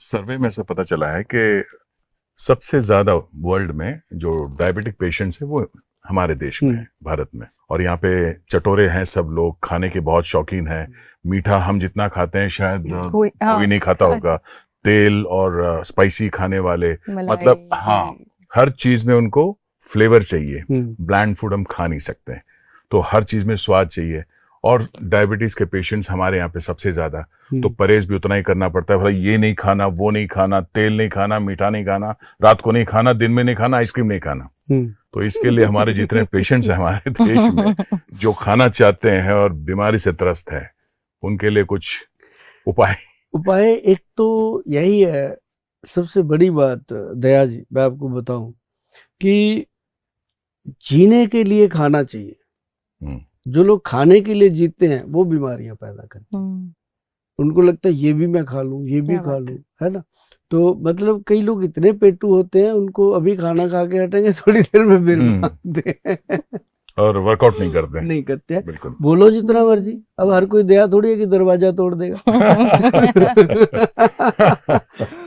सर्वे में से पता चला है कि सबसे ज्यादा वर्ल्ड में जो डायबिटिक पेशेंट्स है वो हमारे देश में है, भारत में। और यहाँ पे चटोरे हैं, सब लोग खाने के बहुत शौकीन हैं। मीठा हम जितना खाते हैं शायद कोई नहीं खाता होगा। तेल और स्पाइसी खाने वाले, मतलब हाँ, हर चीज में उनको फ्लेवर चाहिए। ब्लैंड फूड हम खा नहीं सकते हैं, तो हर चीज में स्वाद चाहिए। और डायबिटीज के पेशेंट्स हमारे यहाँ पे सबसे ज्यादा, तो परहेज भी उतना ही करना पड़ता है। भाई ये नहीं खाना, वो नहीं खाना, तेल नहीं खाना, मीठा नहीं खाना, रात को नहीं खाना, दिन में नहीं खाना, आइसक्रीम नहीं खाना। तो इसके लिए हमारे जितने पेशेंट्स हैं हमारे देश में जो खाना चाहते हैं और बीमारी से त्रस्त है, उनके लिए कुछ उपाय एक तो यही है। सबसे बड़ी बात दया जी, मैं आपको बताऊं कि जीने के लिए खाना चाहिए। जो लोग खाने के लिए जीते हैं वो बीमारियां पैदा करते हैं। उनको लगता है ये भी मैं खा लूं, ये भी खा लूं, है ना। तो मतलब कई लोग इतने पेटू होते हैं, उनको अभी खाना खा के हटेंगे, थोड़ी देर में बिल मांगते हैं और वर्कआउट नहीं करते हैं। बिल्कुल। बोलो जितना मर्जी, अब हर कोई दया थोड़ी है कि दरवाजा तोड़ देगा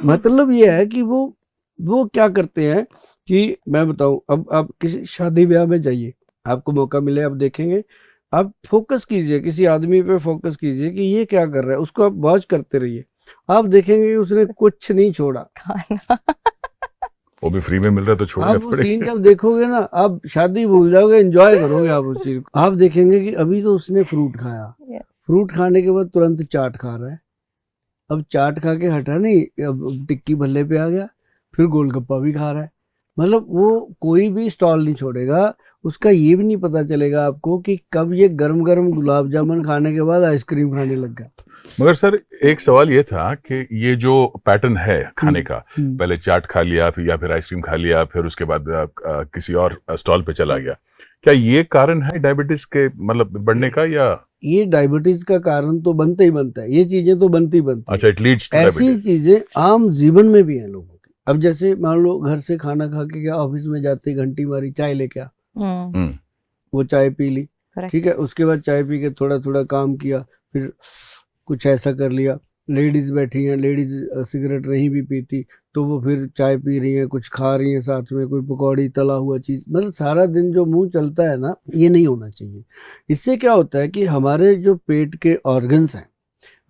मतलब ये है कि वो क्या करते हैं कि मैं बताऊं, अब आप किसी शादी ब्याह में जाइए, आपको मौका मिले, आप देखेंगे, आप फोकस कीजिए, किसी आदमी पे फोकस कीजिए कि ये क्या कर रहा है, उसको आप वॉच करते रहिए। आप देखेंगे उसने कुछ नहीं छोड़ा वो भी फ्री में मिल रहा है तो छोड़ना आप वो सीन जब देखोगे ना, आप शादी भूल जाओगे, एंजॉय करोगे आप उस चीज को। आप देखेंगे कि अभी तो उसने फ्रूट खाया, फ्रूट खाने के बाद तुरंत चाट खा रहा है। अब चाट खा के हटा नहीं, अब टिक्की भल्ले पे आ गया, फिर गोलगप्पा भी खा रहा है। मतलब वो कोई भी स्टॉल नहीं छोड़ेगा। उसका ये भी नहीं पता चलेगा आपको कि कब ये गरम गरम गुलाब जामुन खाने के बाद आइसक्रीम खाने लग गया। मगर सर एक सवाल ये था कि ये जो पैटर्न है खाने का, पहले चाट खा लिया, फिर या फिर आइसक्रीम खा लिया, फिर उसके बाद किसी और स्टॉल पे चला गया, क्या ये कारण है डायबिटीज के मतलब बढ़ने का? या ये डायबिटीज का कारण तो बनता ही बनता है, ये चीजें तो बनती बनती। अच्छा, इट लीड्स टू ऐसी चीजें आम जीवन में भी है लोगों की। अब जैसे मान लो घर से खाना खा के क्या, ऑफिस में जाते घंटी मारी, चाय लेके आ, वो चाय पी ली, ठीक है, उसके बाद चाय पी के थोड़ा थोड़ा काम किया, फिर कुछ ऐसा कर लिया। लेडीज बैठी हैं, लेडीज सिगरेट नहीं भी पीती तो वो फिर चाय पी रही हैं, कुछ खा रही हैं साथ में, कोई पकौड़ी तला हुआ चीज। मतलब सारा दिन जो मुंह चलता है ना, ये नहीं होना चाहिए। इससे क्या होता है कि हमारे जो पेट के ऑर्गन्स हैं,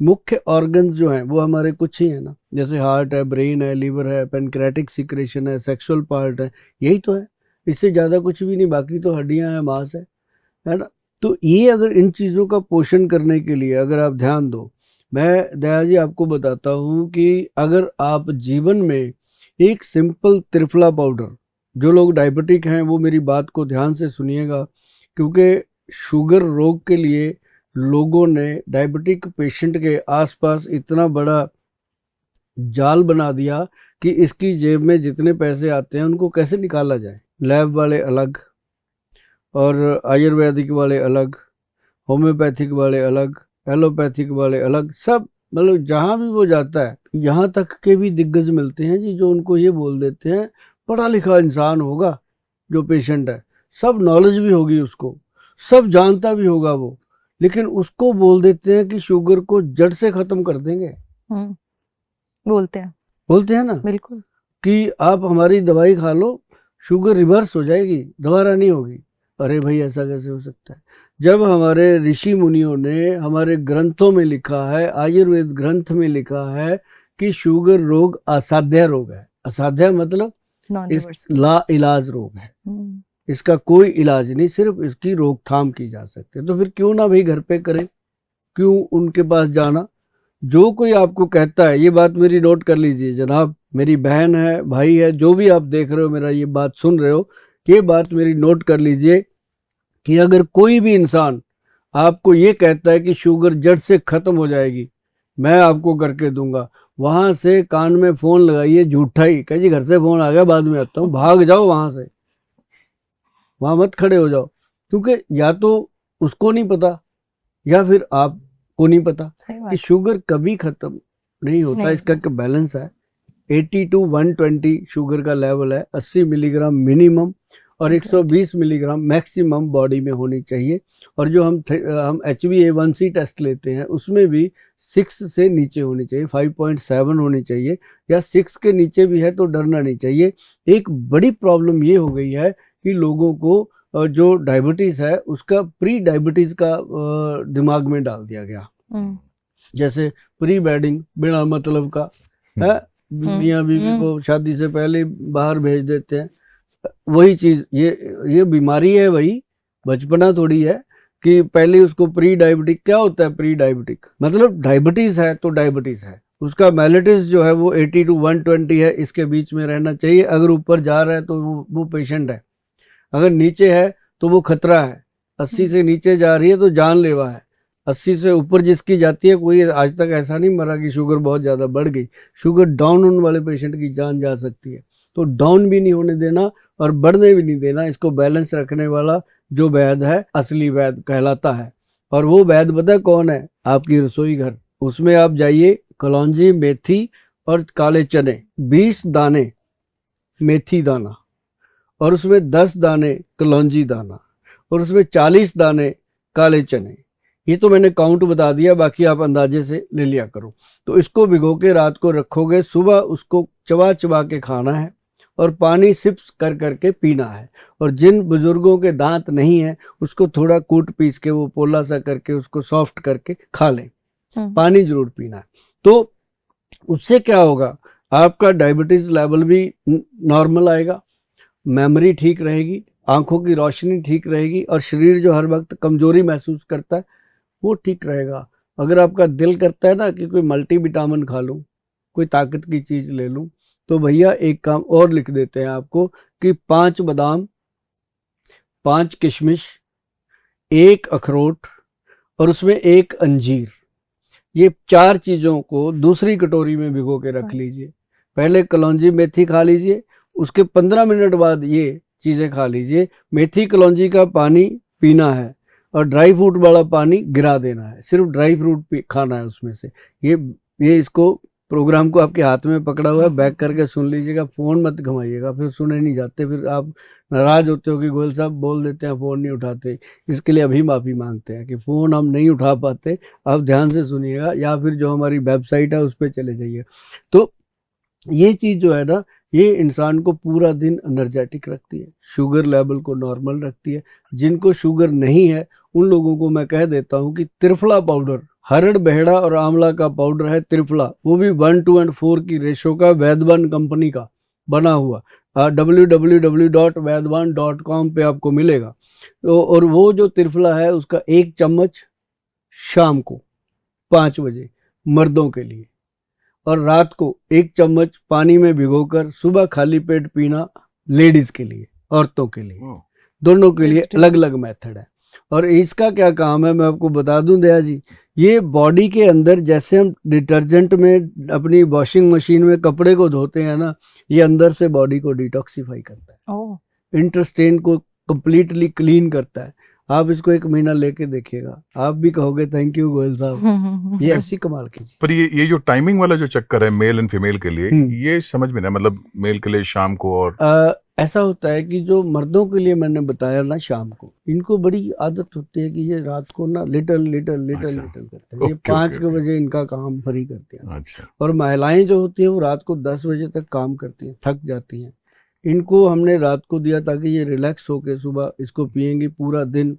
मुख्य ऑर्गन्स जो हैं वो हमारे कुछ ही है ना, जैसे हार्ट है, ब्रेन है, लीवर है, पेनक्रेटिक सिक्रेशन है, सेक्सुअल पार्ट है, यही तो है। इससे ज़्यादा कुछ भी नहीं, बाकी तो हड्डियां हैं, मांस है ना। तो ये अगर इन चीज़ों का पोषण करने के लिए अगर आप ध्यान दो, मैं दया जी आपको बताता हूँ कि अगर आप जीवन में एक सिंपल त्रिफला पाउडर, जो लोग डायबिटिक हैं वो मेरी बात को ध्यान से सुनिएगा, क्योंकि शुगर रोग के लिए लोगों ने डायबिटिक पेशेंट के आसपास इतना बड़ा जाल बना दिया कि इसकी जेब में जितने पैसे आते हैं उनको कैसे निकाला जाए। लैब वाले अलग, और आयुर्वेदिक वाले अलग, होम्योपैथिक वाले अलग, एलोपैथिक वाले अलग, सब मतलब जहाँ भी वो जाता है, यहाँ तक के भी दिग्गज मिलते हैं जी, जो उनको ये बोल देते हैं, पढ़ा लिखा इंसान होगा जो पेशेंट है, सब नॉलेज भी होगी उसको, सब जानता भी होगा वो, लेकिन उसको बोल देते हैं कि शुगर को जड़ से खत्म कर देंगे। बोलते हैं ना, बिल्कुल, कि आप हमारी दवाई खा लो, शुगर रिवर्स हो जाएगी, दोबारा नहीं होगी। अरे भाई ऐसा कैसे हो सकता है, जब हमारे ऋषि मुनियों ने हमारे ग्रंथों में लिखा है, आयुर्वेद ग्रंथ में लिखा है कि शुगर रोग असाध्य रोग है। असाध्य मतलब ला इलाज रोग है, इसका कोई इलाज नहीं, सिर्फ इसकी रोकथाम की जा सकती है। तो फिर क्यों ना भाई घर पे करें, क्यों उनके पास जाना। जो कोई आपको कहता है, ये बात मेरी नोट कर लीजिए जनाब, मेरी बहन है, भाई है, जो भी आप देख रहे हो, मेरा ये बात सुन रहे हो, ये बात मेरी नोट कर लीजिए कि अगर कोई भी इंसान आपको ये कहता है कि शुगर जड़ से खत्म हो जाएगी, मैं आपको करके दूंगा, वहां से कान में फोन लगाइए, झूठा ही कह जी, घर से फोन आ गया, बाद में आता हूँ, भाग जाओ वहां से, वहां मत खड़े हो जाओ, क्योंकि या तो उसको नहीं पता या फिर आपको नहीं पता कि शुगर कभी खत्म नहीं होता। इसका एक बैलेंस है, 80 to 120 शुगर का लेवल है, 80 मिलीग्राम मिनिमम, और 120 मिलीग्राम मैक्सिमम बॉडी में होनी चाहिए। और जो हम HbA1c टेस्ट लेते हैं उसमें भी 6 से नीचे होनी चाहिए, 5.7 होनी चाहिए, या 6 के नीचे भी है तो डरना नहीं चाहिए। एक बड़ी प्रॉब्लम ये हो गई है कि लोगों को जो डायबिटीज़ है उसका प्री डायबिटीज़ का दिमाग में डाल दिया गया। जैसे प्री वेडिंग बिना मतलब का है, मियाँ बीवी को शादी से पहले बाहर भेज देते हैं। वही चीज ये बीमारी है, वही बचपना थोड़ी है कि पहले उसको प्री डायबिटिक। क्या होता है प्री डायबिटिक? मतलब डायबिटीज है तो डायबिटीज है, उसका मेलिटस जो है वो 80 to 120 है, इसके बीच में रहना चाहिए। अगर ऊपर जा रहा है तो वो पेशेंट है, अगर नीचे है तो वो खतरा है। 80 से नीचे जा रही है तो जानलेवा है, 80 से ऊपर जिसकी जाती है, कोई आज तक ऐसा नहीं मरा कि शुगर बहुत ज़्यादा बढ़ गई। शुगर डाउन होने वाले पेशेंट की जान जा सकती है, तो डाउन भी नहीं होने देना और बढ़ने भी नहीं देना। इसको बैलेंस रखने वाला जो वैद्य है असली वैद्य कहलाता है। और वो वैद्य पता कौन है? आपकी रसोई घर। उसमें आप जाइए, कलौंजी, मेथी और काले चने, 20 दाने मेथी दाना, और उसमें 10 दाने कलौंजी दाना, और उसमें 40 दाने काले चने। ये तो मैंने काउंट बता दिया, बाकी आप अंदाजे से ले लिया करो। तो इसको भिगो के रात को रखोगे, सुबह उसको चबा चबा के खाना है और पानी सिप्स कर करके पीना है। और जिन बुजुर्गों के दांत नहीं है उसको थोड़ा कूट पीस के वो पोला सा करके उसको सॉफ्ट करके खा लें। पानी जरूर पीना है। तो उससे क्या होगा? आपका डायबिटीज लेवल भी नॉर्मल आएगा, मेमोरी ठीक रहेगी, आंखों की रोशनी ठीक रहेगी, और शरीर जो हर वक्त कमजोरी महसूस करता है वो ठीक रहेगा। अगर आपका दिल करता है ना कि कोई मल्टीविटामिन खा लूं, कोई ताकत की चीज ले लूं, तो भैया एक काम और लिख देते हैं आपको कि 5 बादाम, 5 किशमिश, 1 अखरोट और उसमें 1 अंजीर, ये 4 चीजों को दूसरी कटोरी में भिगो के रख लीजिए। पहले कलौंजी मेथी खा लीजिए, उसके 15 मिनट बाद ये चीजें खा लीजिए। मेथी कलौंजी का पानी पीना है और ड्राई फ्रूट वाला पानी गिरा देना है, सिर्फ ड्राई फ्रूट खाना है उसमें से। ये इसको प्रोग्राम को आपके हाथ में पकड़ा हुआ है, बैक करके सुन लीजिएगा, फोन मत घुमाइएगा, फिर सुने नहीं जाते, फिर आप नाराज होते हो कि गोयल साहब बोल देते हैं फोन नहीं उठाते। इसके लिए अभी माफी मांगते हैं कि फोन हम नहीं उठा पाते, आप ध्यान से सुनिएगा, या फिर जो हमारी वेबसाइट है उस पर चले जाइए। तो ये चीज जो है ना, ये इंसान को पूरा दिन एनर्जेटिक रखती है, शुगर लेवल को नॉर्मल रखती है। जिनको शुगर नहीं है उन लोगों को मैं कह देता हूँ कि त्रिफला पाउडर, हरड़, बहेड़ा और आंवला का पाउडर है त्रिफला, वो भी 1:4 की रेशो का, वैद्यवान कंपनी का बना हुआ, www.vaidwan.com पे आपको मिलेगा। तो और वो जो त्रिफला है उसका 1 चम्मच शाम को 5 बजे मर्दों के लिए, और रात को 1 चम्मच पानी में भिगोकर सुबह खाली पेट पीना लेडीज के लिए, औरतों के लिए, दोनों के लिए अलग अलग मेथड है। और इसका क्या काम है मैं आपको बता दूं दया जी, ये बॉडी के अंदर जैसे हम डिटर्जेंट में अपनी वॉशिंग मशीन में कपड़े को धोते हैं ना, ये अंदर से बॉडी को डिटॉक्सिफाई करता है, इंटरस्टेन को कंप्लीटली क्लीन करता है। आप इसको 1 महीना लेके देखिएगा, आप भी कहोगे थैंक यू गोयल साहब, ये ऐसी कमाल की चीज। पर ये जो टाइमिंग वाला जो चक्कर है मेल एंड फीमेल के लिए, ये समझ में ना, मतलब मेल के लिए शाम को, और ऐसा होता है कि जो मर्दों के लिए मैंने बताया ना शाम को, इनको बड़ी आदत होती है कि ये रात को ना लिटल करते हैं। ये 5 बजे इनका काम फ्री करते हैं। अच्छा। और महिलाएं जो होती हैं वो रात को 10 बजे तक काम करती हैं, थक जाती हैं। इनको हमने रात को दिया ताकि ये रिलैक्स होके सुबह इसको पियेंगी, पूरा दिन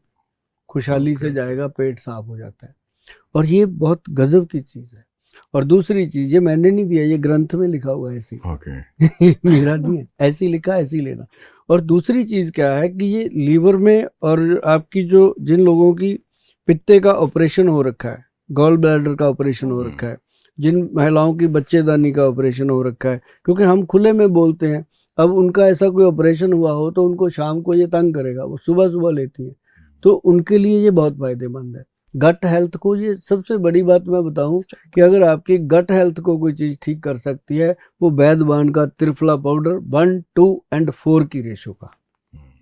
खुशहाली से जाएगा, पेट साफ हो जाता है। और ये बहुत गजब की चीज है। और दूसरी चीज, ये मैंने नहीं दिया, ये ग्रंथ में लिखा हुआ है ऐसे मेरा नहीं है, ऐसी लिखा, ऐसी लेना। और दूसरी चीज क्या है कि ये लीवर में, और आपकी जो जिन लोगों की पित्ते का ऑपरेशन हो रखा है, गॉल ब्लैडर का ऑपरेशन हो रखा है, जिन महिलाओं की बच्चेदानी का ऑपरेशन हो रखा है, क्योंकि हम खुले में बोलते हैं, अब उनका ऐसा कोई ऑपरेशन हुआ हो तो उनको शाम को ये तंग करेगा, वो सुबह सुबह लेती है, तो उनके लिए ये बहुत फायदेमंद है। गट हेल्थ को, ये सबसे बड़ी बात मैं बताऊं कि अगर आपकी गट हेल्थ को कोई चीज ठीक कर सकती है, वो वैद्यवान का त्रिफला पाउडर 1:4 की रेशो का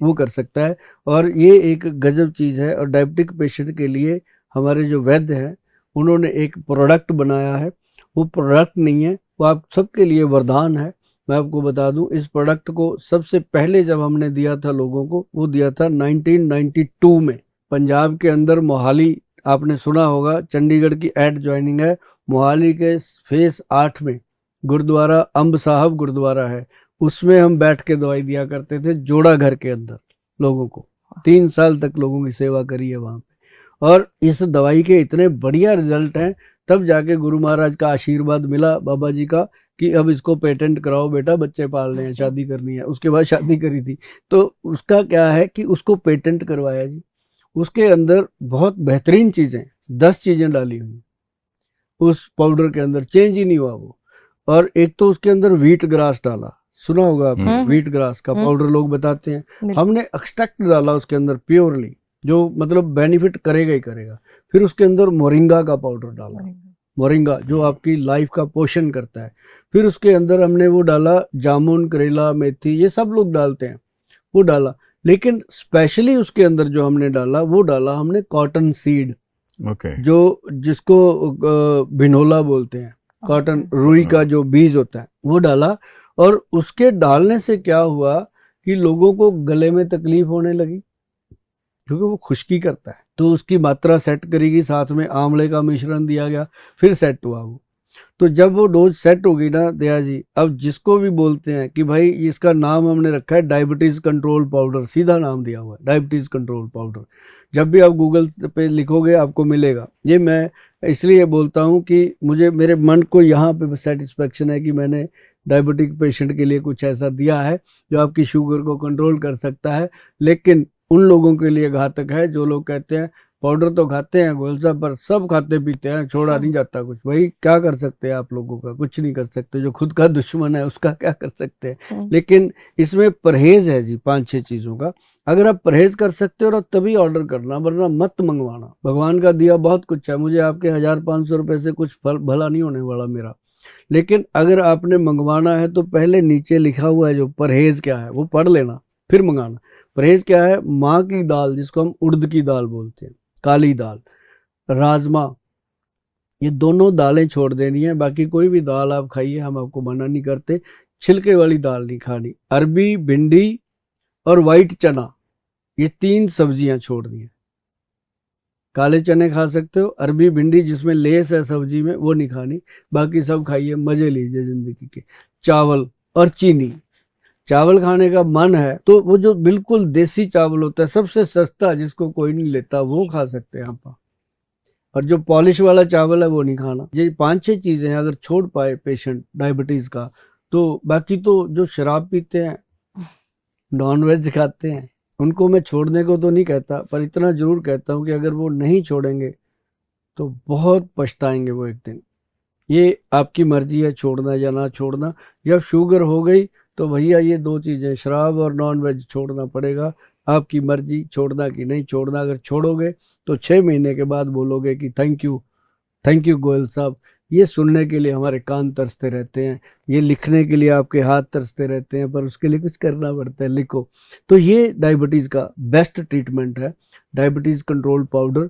वो कर सकता है। और ये एक गजब चीज है। और डायबिटिक पेशेंट के लिए हमारे जो वैद्य हैं उन्होंने एक प्रोडक्ट बनाया है, वो प्रोडक्ट नहीं है, वो आप सबके लिए वरदान है। मैं आपको बता दूं, इस प्रोडक्ट को सबसे पहले जब हमने दिया था लोगों को, वो दिया था 1992 में, पंजाब के अंदर मोहाली, आपने सुना होगा, चंडीगढ़ की एड ज्वाइनिंग है, मोहाली के फेस 8 में गुरुद्वारा अम्ब साहब गुरुद्वारा है, उसमें हम बैठ के दवाई दिया करते थे, जोड़ा घर के अंदर लोगों को। 3 साल तक लोगों की सेवा करी है वहां पे, और इस दवाई के इतने बढ़िया रिजल्ट हैं। तब जाके गुरु महाराज का आशीर्वाद मिला, बाबा जी का, कि अब इसको पेटेंट कराओ बेटा, बच्चे पालने हैं, शादी करनी है। उसके बाद शादी करी थी, तो उसका क्या है कि उसको पेटेंट करवाया जी। उसके अंदर बहुत बेहतरीन चीजें, 10 चीजें डाली हुई उस पाउडर के अंदर, चेंज ही नहीं हुआ वो। और एक तो उसके अंदर व्हीट ग्रास डाला, सुना होगा आपने, व्हीट ग्रास का पाउडर लोग बताते हैं। हमने एक्सट्रैक्ट डाला उसके अंदर प्योरली, जो मतलब बेनिफिट करेगा ही करेगा। फिर उसके अंदर मोरिंगा का पाउडर डाला, मोरिंगा जो आपकी लाइफ का पोषण करता है। फिर उसके अंदर हमने वो डाला जामुन, करेला, मेथी, ये सब लोग डालते हैं, वो डाला। लेकिन स्पेशली उसके अंदर जो हमने डाला, वो डाला हमने कॉटन सीड, जो जिसको बिनोला बोलते हैं, कॉटन, रुई का जो बीज होता है, वो डाला। और उसके डालने से क्या हुआ कि लोगों को गले में तकलीफ होने लगी, क्योंकि वो खुश्की करता है, तो उसकी मात्रा सेट करेगी। साथ में आंवले का मिश्रण दिया गया, फिर सेट हुआ वो। तो जब वो डोज सेट होगी ना दया जी, अब जिसको भी बोलते हैं कि भाई इसका नाम हमने रखा है डायबिटीज कंट्रोल पाउडर, सीधा नाम दिया हुआ है डायबिटीज कंट्रोल पाउडर। जब भी आप गूगल पे लिखोगे आपको मिलेगा। ये मैं इसलिए बोलता हूँ कि मुझे, मेरे मन को यहाँ पे सेटिस्फेक्शन है कि मैंने डायबिटिक पेशेंट के लिए कुछ ऐसा दिया है जो आपकी शुगर को कंट्रोल कर सकता है। लेकिन उन लोगों के लिए घातक है जो लोग कहते हैं पाउडर तो खाते हैं गोल साहब, पर सब खाते पीते हैं, छोड़ा नहीं जाता कुछ। भाई क्या कर सकते हैं आप लोगों का, कुछ नहीं कर सकते। जो खुद का दुश्मन है उसका क्या कर सकते हैं। लेकिन इसमें परहेज है जी 5-6 चीजों का। अगर आप परहेज कर सकते हो और तभी ऑर्डर करना, वरना मत मंगवाना। भगवान का दिया बहुत कुछ है, मुझे आपके 1500 रुपए से कुछ फल भला नहीं होने वाला मेरा। लेकिन अगर आपने मंगवाना है तो पहले नीचे लिखा हुआ है जो परहेज क्या है वो पढ़ लेना, फिर मंगाना। परहेज क्या है? माँ की दाल, जिसको हम उड़द की दाल बोलते हैं, काली दाल, राजमा, ये दोनों दालें छोड़ देनी है। बाकी कोई भी दाल आप खाइए, हम आपको मना नहीं करते। छिलके वाली दाल नहीं खानी। अरबी, भिंडी और वाइट चना, ये 3 सब्जियां छोड़नी है। काले चने खा सकते हो, अरबी, भिंडी जिसमें लेस है सब्जी में, वो नहीं खानी। बाकी सब खाइए, मजे लीजिए जिंदगी के। चावल और चीनी, चावल खाने का मन है तो वो जो बिल्कुल देसी चावल होता है, सबसे सस्ता, जिसको कोई नहीं लेता, वो खा सकते हैं आप। और जो पॉलिश वाला चावल है वो नहीं खाना। ये 5-6 चीजें हैं, अगर छोड़ पाए पेशेंट डायबिटीज का, तो बाकी तो जो शराब पीते हैं, नॉन वेज खाते हैं, उनको मैं छोड़ने को तो नहीं कहता, पर इतना जरूर कहता हूँ कि अगर वो नहीं छोड़ेंगे तो बहुत पछताएंगे वो एक दिन। ये आपकी मर्जी है छोड़ना या ना छोड़ना। जब शुगर हो गई तो भैया ये 2 चीजें, शराब और नॉन वेज, छोड़ना पड़ेगा। आपकी मर्जी छोड़ना कि नहीं छोड़ना। अगर छोड़ोगे तो 6 महीने के बाद बोलोगे कि थैंक यू गोयल साहब। ये सुनने के लिए हमारे कान तरसते रहते हैं, ये लिखने के लिए आपके हाथ तरसते रहते हैं, पर उसके लिए कुछ करना पड़ता है, लिखो। तो ये डायबिटीज़ का बेस्ट ट्रीटमेंट है, डायबिटीज़ कंट्रोल पाउडर।